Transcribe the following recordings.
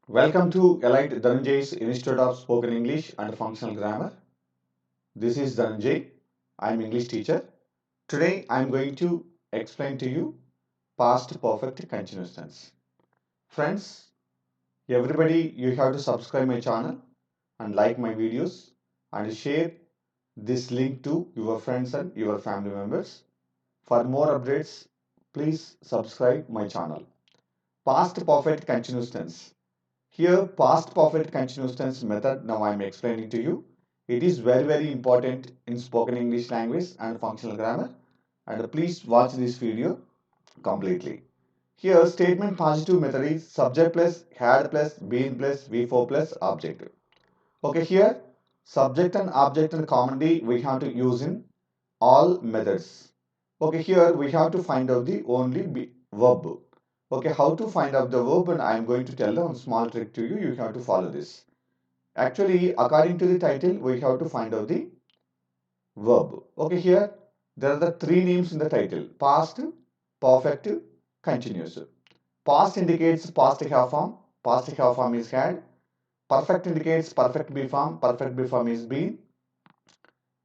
Welcome to Elite Dhananjay's Institute of Spoken English and Functional Grammar. This is Dhananjay. I'm English teacher. Today I'm going to explain to you past perfect continuous tense. Friends, everybody you have to subscribe my channel and like my videos and share this link to your friends and your family members. For more updates, please subscribe my channel. Past perfect continuous tense. Here, past perfect continuous tense method now I am explaining to you. It is very important in spoken English language and functional grammar. And please watch this video completely. Here, statement positive method is subject plus, had plus, been plus, V4 plus, object. Okay, here, subject and object and commonly we have to use in all methods. Okay, here we have to find out the only verb. Okay, how to find out the verb, and I am going to tell a small trick to you. You have to follow this. Actually, according to the title, we have to find out the verb. Okay, here there are the three names in the title: past, perfect, continuous. Past indicates past half form. Past half form is had. Perfect indicates perfect B form. Perfect B form is been.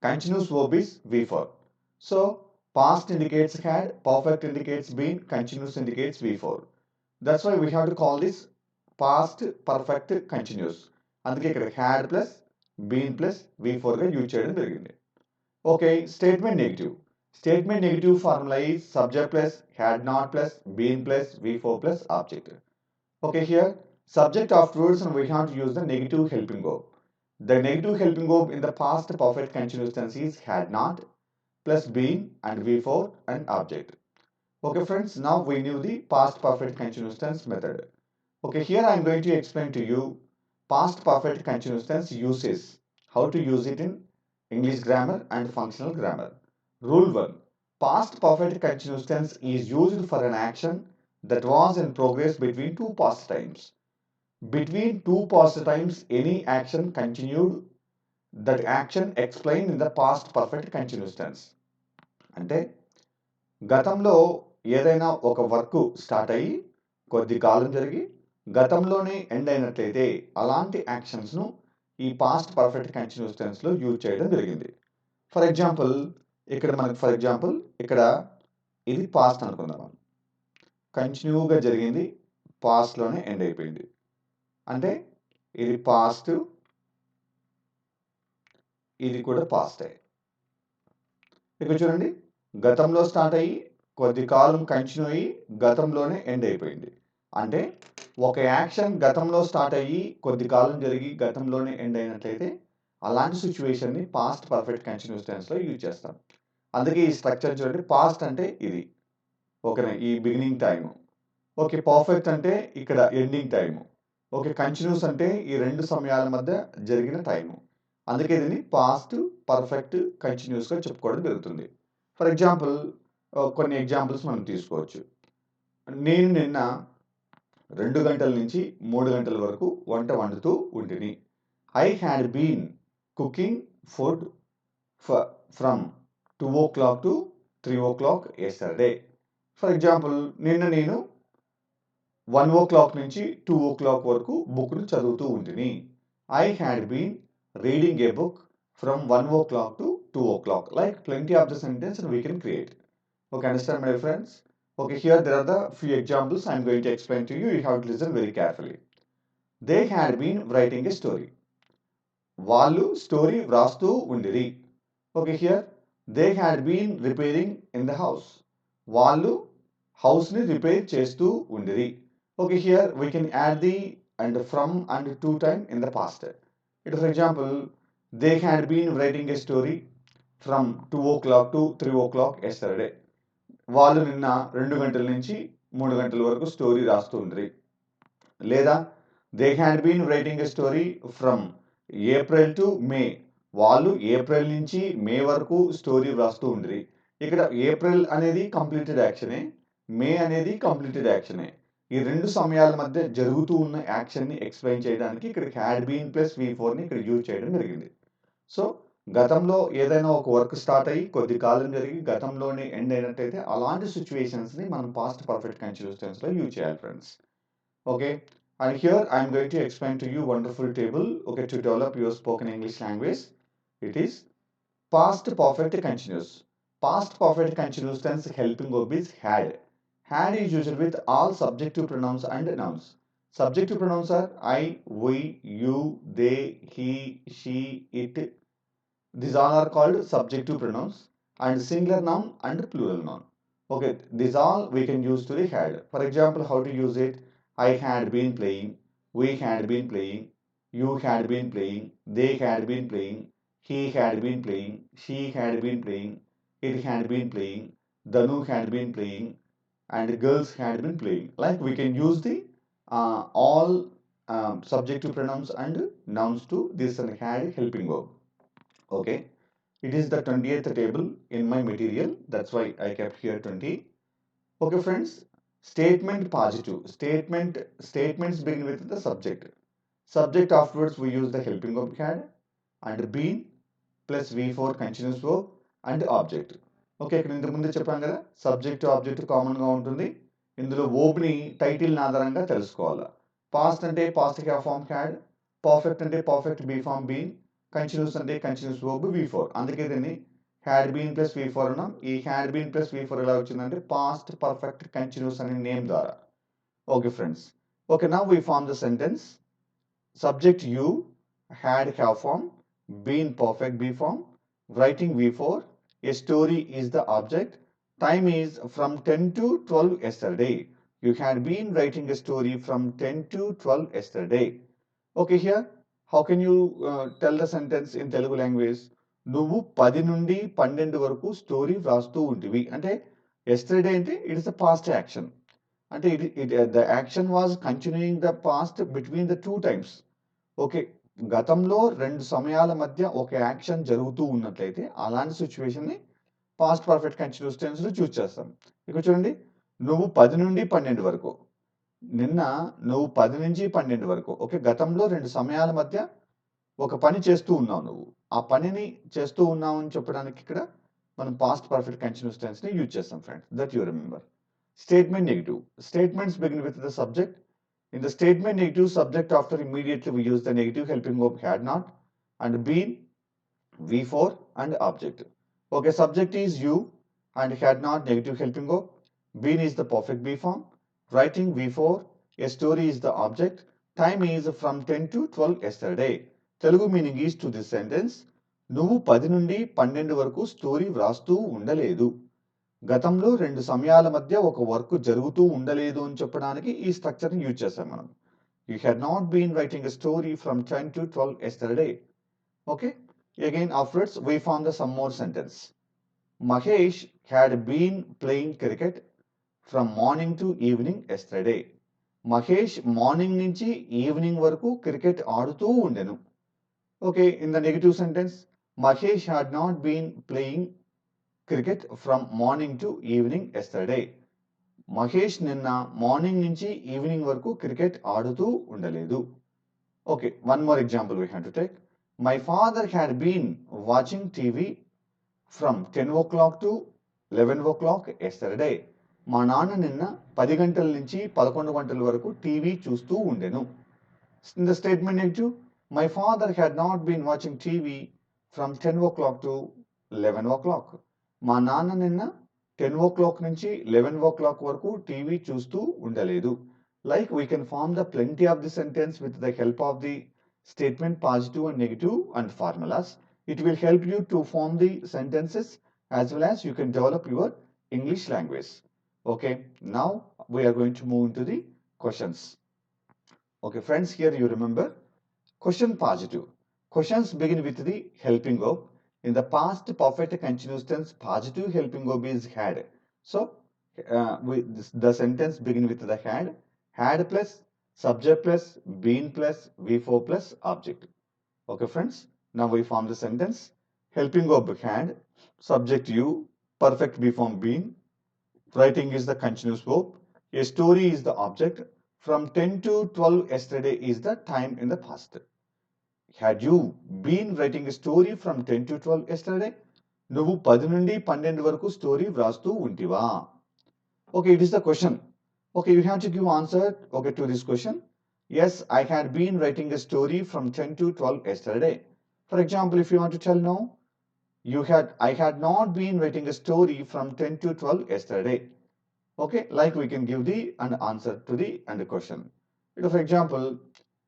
Continuous verb is V4. So past indicates had, perfect indicates been, continuous indicates V4. That's why we have to call this past perfect continuous. అందుకే ఇక్కడ had plus been plus V4 గా use చేయడం జరిగింది. Okay, statement negative. Statement negative formula is subject plus had not plus been plus V4 plus object. Okay, here subject afterwards and we have to use the negative helping verb. The negative helping verb in the past perfect continuous tense is had not plus been and V4 and object. Okay friends, now we knew the past perfect continuous tense method. Okay, here I am going to explain to you past perfect continuous tense uses, how to use it in English grammar and functional grammar. Rule 1. Past perfect continuous tense is used for an action that was in progress between two past times. Between two past times, any action continued, that action explained in the past perfect continuous tense. అంటే గతంలో ఏదైనా ఒక work start అయ్యి కొద్ది కాలం జరిగి గతంలోనే end అయినట్లయితే అలాంటి యాక్షన్స్ను ఈ పాస్ట్ పర్ఫెక్ట్ కంటిన్యూస్ టెన్స్లో యూజ్ చేయడం జరిగింది. ఫర్ ఎగ్జాంపుల్ ఇక్కడ ఇది పాస్ట్ అనుకుందాం. కంటిన్యూగా జరిగింది, పాస్ట్లోనే ఎండ్ అయిపోయింది. అంటే ఇది పాస్ట్, ఇది కూడా పాస్టే. ఇక్కడ చూడండి, గతంలో స్టార్ట్ అయ్యి కొద్ది కాలం కంటిన్యూ అయ్యి గతంలోనే ఎండ్ అయిపోయింది. అంటే ఒక యాక్షన్ గతంలో స్టార్ట్ అయ్యి కొద్ది కాలం జరిగి గతంలోనే ఎండ్ అయినట్లయితే అలాంటి సిచ్యువేషన్ని పాస్ట్ పర్ఫెక్ట్ కంటిన్యూస్ టెన్స్లో యూజ్ చేస్తాం. అందుకే ఈ స్ట్రక్చర్ చూడండి, పాస్ట్ అంటే ఇది, ఓకేనా, ఈ బిగినింగ్ టైము. ఓకే, పర్ఫెక్ట్ అంటే ఇక్కడ ఎండింగ్ టైము. ఓకే, కంటిన్యూస్ అంటే ఈ రెండు సమయాల మధ్య జరిగిన టైము. అందుకే దీన్ని పాస్ట్ పర్ఫెక్ట్ కంటిన్యూస్గా చెప్పుకోవడం జరుగుతుంది. ఫర్ ఎగ్జాంపుల్, కొన్ని ఎగ్జాంపుల్స్ మనం తీసుకోవచ్చు. నేను నిన్న 2 గంటల నుంచి 3 గంటల వరకు వంట వండుతూ ఉంటిని. I had been cooking food from 2 o'clock to 3 o'clock yesterday. For example, నిన్న నేను 1 o'clock నుంచి 2 o'clock వరకు బుక్ను చదువుతూ ఉంటిని. I had been reading a book from 1 o'clock to 2 o'clock. Like plenty of the sentence we can create. Okay, understand my friends? Okay, here there are the few examples I am going to explain to you. You have to listen very carefully. They had been writing a story. వాళ్ళు story వ్రాస్తూ ఉండిరి. Okay, here they had been repairing in the house. వాళ్ళు హౌస్ని repair చేస్తూ ఉండిరి. Okay, here we can add the and from and to time in the past. It for example, they had been writing a story from 2 o'clock to 3 o'clock yesterday. వాళ్ళు నిన్న 2 గంటల నుంచి 3 గంటల వరకు స్టోరీ రాస్తూ ఉండ్రి. లేదా they had been writing a story from April to May. వాళ్ళు ఏప్రిల్ నుంచి మే వరకు స్టోరీ వ్రాస్తూ ఉండ్రి. ఇక్కడ ఏప్రిల్ అనేది కంప్లీటెడ్ యాక్షనే, మే అనేది కంప్లీటెడ్ యాక్షనే. ఈ రెండు సమయాల మధ్య జరుగుతూ ఉన్న యాక్షన్ని ఎక్స్ప్లెయిన్ చేయడానికి ఇక్కడ హ్యాడ్ బీన్ ప్లస్ V4ని ఇక్కడ యూజ్ చేయడం జరిగింది. సో గతంలో ఏదైనా ఒక వర్క్ స్టార్ట్ అయ్యి కొద్ది కాలం జరిగి గతంలోనే ఎండ్ అయినట్టయితే అలాంటి సిచ్యువేషన్స్ని మనం పాస్ట్ పర్ఫెక్ట్ కంటిన్యూస్ టెన్స్లో యూజ్ చేయాలి friends. Okay, And here I am going to explain to you wonderful table, okay, to develop your spoken English language. It is past perfect continuous. Past perfect continuous tense helping verb is had. Had is used with all subjective pronouns and nouns. Subjective pronouns are I, we, you, they, he, she, it. These all are called subjective pronouns and singular noun and plural noun. Okay, these all we can use to the had. For example, how to use it? I had been playing, we had been playing, you had been playing, they had been playing, he had been playing, she had been playing, it had been playing, Danu had been playing, and girls had been playing. Like we can use the all subjective pronouns and nouns to this and had helping verb. Okay, it is the 20th table in my material. That's why I kept here 20. Okay, friends. Statement positive. Statements begin with the subject. Subject afterwards we use the helping verb had and been plus V4 continuous verb and object. Okay, ఇక్కడ ఇంతకు ముందే చెప్పాం కదా, subject object కామన్గా ఉంటుంది. ఇందులో వర్బ్ని title ఆధారంగా తెలుసుకోవాలి. పాస్ట్ అంటే past have form had, perfect అంటే perfect be form been, continuous అంటే కంటిన్యూస్ వర్బ్ V4. అందుకే దీన్ని హ్యాడ్ బీన్ ప్లస్ V4 అన్నాం. ఈ హ్యాడ్ బీన్ ప్లస్ V4 ఎలా వచ్చిందంటే పాస్ట్ పర్ఫెక్ట్ కంటిన్యూస్ అనే నేమ్ ద్వారా. Okay friends. Okay, now we form the sentence. Subject you, had have form, been perfect be form, writing V4, a story is the object, time is from 10 to 12 yesterday. You had been writing a story from 10 to 12 yesterday. Okay, here, how can you tell the sentence in Telugu language? నువ్వు 10 నుండి 12 వరకు story వ్రాస్తూ ఉంటివి అంటే yesterday అంటే it is the past action. అంటే the action was continuing the past between the two times. Okay, గతంలో రెండు సమయాల మధ్య ఒక యాక్షన్ జరుగుతూ ఉన్నట్లయితే అలాంటి సిచ్యువేషన్ని పాస్ట్ పర్ఫెక్ట్ కంటిన్యూస్ టెన్స్లో చూస్ చేస్తాం. ఇక్కడ చూడండి, నువ్వు 10 నుండి 12 వరకు, నిన్న నువ్వు 10 నుంచి 12 వరకు, ఓకే, గతంలో రెండు సమయాల మధ్య ఒక పని చేస్తూ ఉన్నావు. నువ్వు ఆ పనిని చేస్తూ ఉన్నావు అని చెప్పడానికి ఇక్కడ మనం పాస్ట్ పర్ఫెక్ట్ కంటిన్యూస్ టెన్స్ని యూజ్ చేస్తాం friends. That you remember. Statement negative. Statements begin with the subject. In the statement negative, subject after immediately we use the negative helping verb had not and been, V4 and object. Okay, subject is you and had not negative helping verb. Been is the perfect B form. Writing V4. A story is the object. Time is from 10 to 12 yesterday. Telugu meaning is to this sentence. నువ్వు 10 నుండి 12 వరకు story వ్రాస్తూ ఉండలేదు. గతంలో రెండు సమయాల మధ్య ఒక work జరుగుతూ ఉండలేదు అని చెప్పడానికి ఈ స్ట్రక్చర్ని యూజ్ చేస్తాం మనం. You had not been writing a story from 10 to 12 yesterday. Okay, again afterwards we form the some more sentence. Mahesh had been playing cricket from morning to evening yesterday. Mahesh morning నుంచి evening వరకు cricket ఆడుతూ ఉండెను. Okay, in the negative sentence, Mahesh had not been playing cricket from morning to evening yesterday. Mahesh నిన్న morning నుంచి evening వరకు cricket ఆడుతూ ఉండలేదు. Okay, one more example we have to take. My father had been watching TV from 10 o'clock to 11 o'clock yesterday. మా నాన్న నిన్న 10 గంటల నుంచి 11 గంటల వరకు టీవీ చూస్తూ ఉండెను. In the statement negative, my father had not been watching TV from 10 o'clock to 11 o'clock. మా నాన్న నిన్న 10 o'clock నుంచి 11 o'clock వరకు టీవీ చూస్తూ ఉండలేదు. Like we can form the plenty of the sentence with the help of the statement positive and negative and formulas. It will help you to form the sentences as well as you can develop your English language. Okay, now we are going to move into the questions. Okay, friends, here you remember question positive. Questions begin with the helping verb. In the past perfect continuous tense, positive helping verb is had. So, the sentence begin with the had plus subject plus been plus V4 plus object. Okay, friends. Now we form the sentence. Helping verb had, subject you, perfect be form been, writing is the continuous verb, a story is the object, from 10 to 12 yesterday is the time in the past. Had you been writing a story from 10 to 12 yesterday? నువ్వు 10 నుండి 12 వరకు story వ్రాస్తూ ఉంటివా? Okay, it is the question. Okay, you have to give answer, okay, to this question. Yes, I had been writing a story from 10 to 12 yesterday. For example, if you want to tell no, I had not been writing a story from 10 to 12 yesterday. Okay, like we can give the an answer to the and the question. For example,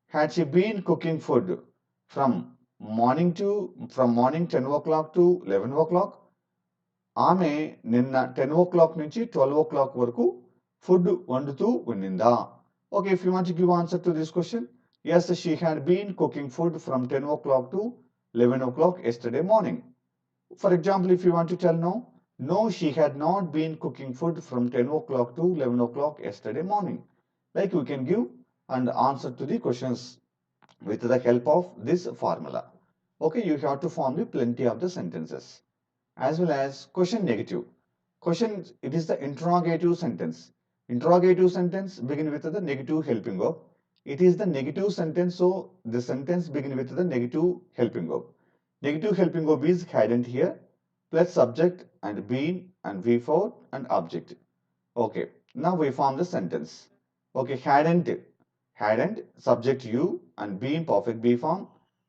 had she been cooking food from morning 10 o'clock to 11 o'clock? ఆమె నిన్న 10 o'clock నుంచి 12 o'clock వరకు food వండుతూ ఉండిందా? Okay, if you want to give answer to this question, yes, she had been cooking food from 10 o'clock to 11 o'clock yesterday morning. For example, if you want to tell no, no, she had not been cooking food from 10 o'clock to 11 o'clock yesterday morning. Like we can give and answer to the questions with the help of this formula. Okay, you have to form the plenty of the sentences as well as question negative. Question, it is the interrogative sentence. Interrogative sentence begin with the negative helping verb. It is the negative sentence, so the sentence begin with the negative helping verb. Negative helping verb is hadn't here, plus subject and been and V4 and object. Okay, now we form the sentence. Okay, hadn't, subject you and been perfect B form.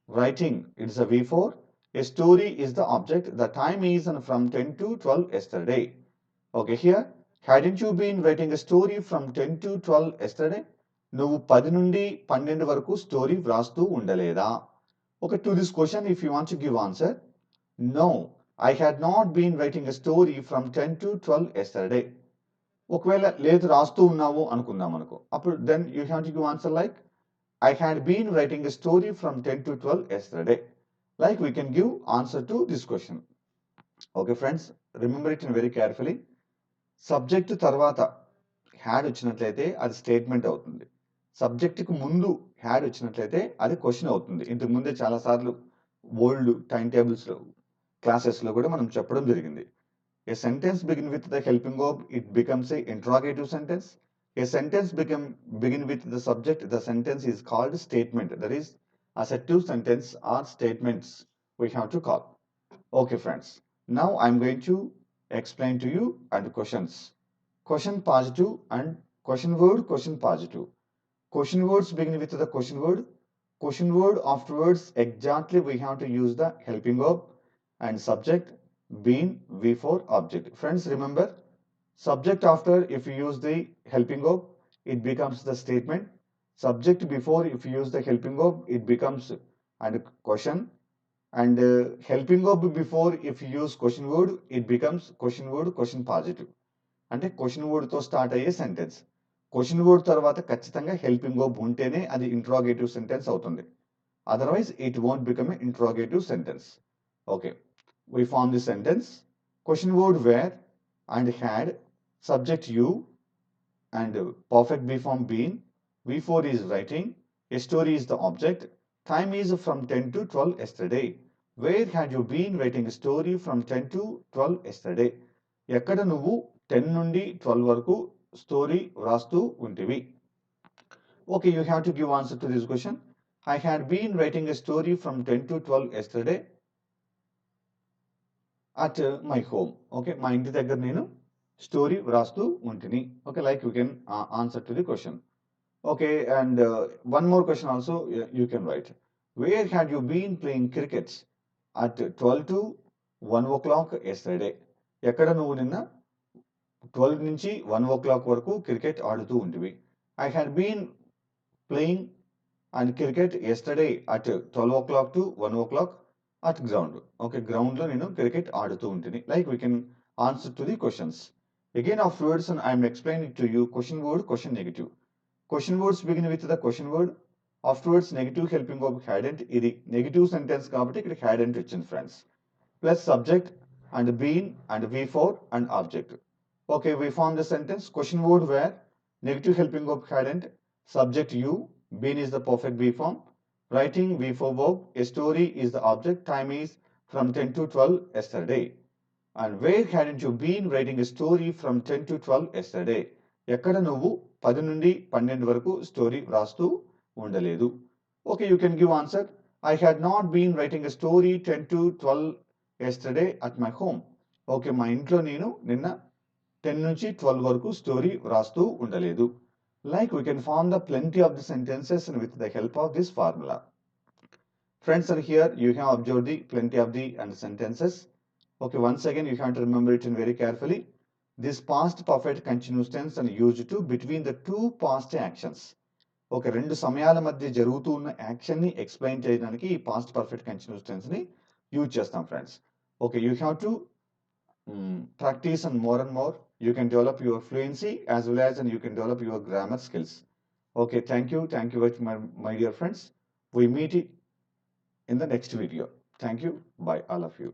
Writing, it's a V4. A story is the object. The time is from 10 to 12 yesterday. Okay, here, hadn't you been writing a story from 10 to 12 yesterday? నువ్వు 10 నుండి 12 వరకు story వ్రాస్తూ ఉండలేదా? Okay, to this question, if you want to give answer, no, I had not been writing a story from 10 to 12 yesterday. ఒకవేళ లేదు రాస్తూ ఉన్నావు అనుకుందాం అనుకో, అప్పుడు then you have to give answer like I had been writing a story from 10 to 12 yesterday. Like we can give answer to this question. Okay friends, remember it very carefully. Subject తర్వాత had వచ్చినట్లయితే అది statement అవుతుంది. సబ్జెక్టుకు ముందు had వచ్చినట్లయితే అది question అవుతుంది. ఇంతకు ముందే చాలాసార్లు ఓల్డ్ టైం టేబుల్స్లో క్లాసెస్లో కూడా మనం చెప్పడం జరిగింది. A sentence begin with the helping verb, it becomes a interrogative sentence. A sentence begin with the subject, the sentence is called statement. That is assertive sentence or statements we have to call. Okay friends, now I'm going to explain to you and questions. Question positive and question word, question positive. Question words begin with the question word. Question word afterwards exactly we have to use the helping verb and subject been V4 object. Friends, remember subject after if you use the helping verb it becomes the statement. Subject before if you use the helping verb it becomes and question, and helping verb before if you use question word it becomes question word question positive. అంటే question వర్డ్తో start అయ్యే sentence. Question word తర్వాత ఖచ్చితంగా helping verb ఉంటేనే అది interrogative sentence అవుతుంది. Otherwise it won't become a interrogative sentence. Okay, we form the sentence. Question word where and had, subject you and perfect B form been. V4 is writing. A story is the object. Time is from 10 to 12 yesterday. Where had you been writing a story from 10 to 12 yesterday? ఎక్కడ నువ్వు 10 నుండి 12 వరకు story వ్రాస్తూ ఉంటివి? Okay, you have to give answer to this question. I had been writing a story from 10 to 12 yesterday at my home. Okay, మా ఇంటి దగ్గర నేను story వ్రాస్తూ ఉంటిని. Okay, like you can answer to the question. Okay, and one more question also you can write. Where had you been playing cricket at 12 to 1 o'clock yesterday? ఎక్కడ నువ్వు నిన్న 12 నుంచి 1 o'clock వరకు క్రికెట్ ఆడుతూ ఉంటివి? I had been playing and cricket yesterday at 12 o'clock to 1 o'clock at ground. Okay, ground లో నేను cricket ఆడుతూ ఉంటుంది. Like we can answer to the questions. Again afterwards and I am explaining to you question word, question negative. Question words begin with the question word. Afterwards negative helping verb hadn't. ఇది negative sentence కాబట్టి ఇక్కడ hadn't వచ్చింది friends. Plus subject and been and V4 and object. Okay, we form the sentence. Question word where negative helping verb hadn't, subject you, been is the perfect B form, writing V4 verb, a story is the object, time is from 10 to 12 yesterday. And where hadn't you been writing a story from 10 to 12 yesterday? ఎక్కడ నువ్వు 10 నుండి 12 వరకు story వ్రాస్తూ ఉండలేదు? Okay, you can give answer. I had not been writing a story 10 to 12 yesterday at my home. Okay, మా ఇంట్లో నేను నిన్న 10 నుంచి 12 వరకు స్టోరీ వ్రాస్తూ ఉండలేదు. Like we can form the plenty of the sentences and with the help of this formula. Friends, and here you have observed the plenty of the and sentences. Okay, once again you have to remember it in very carefully. This past perfect continuous tense and used to between the two past actions. Okay, రెండు సమయాల మధ్య జరుగుతూ ఉన్న యాక్షన్ని explain చేయడానికి ఈ past perfect continuous టెన్స్ని use చేస్తాం friends. Okay, you have to practice and more. You can develop your fluency as well as and you can develop your grammar skills. Okay, thank you very much, my dear friends. We meet in the next video. Thank you. Bye, all of you.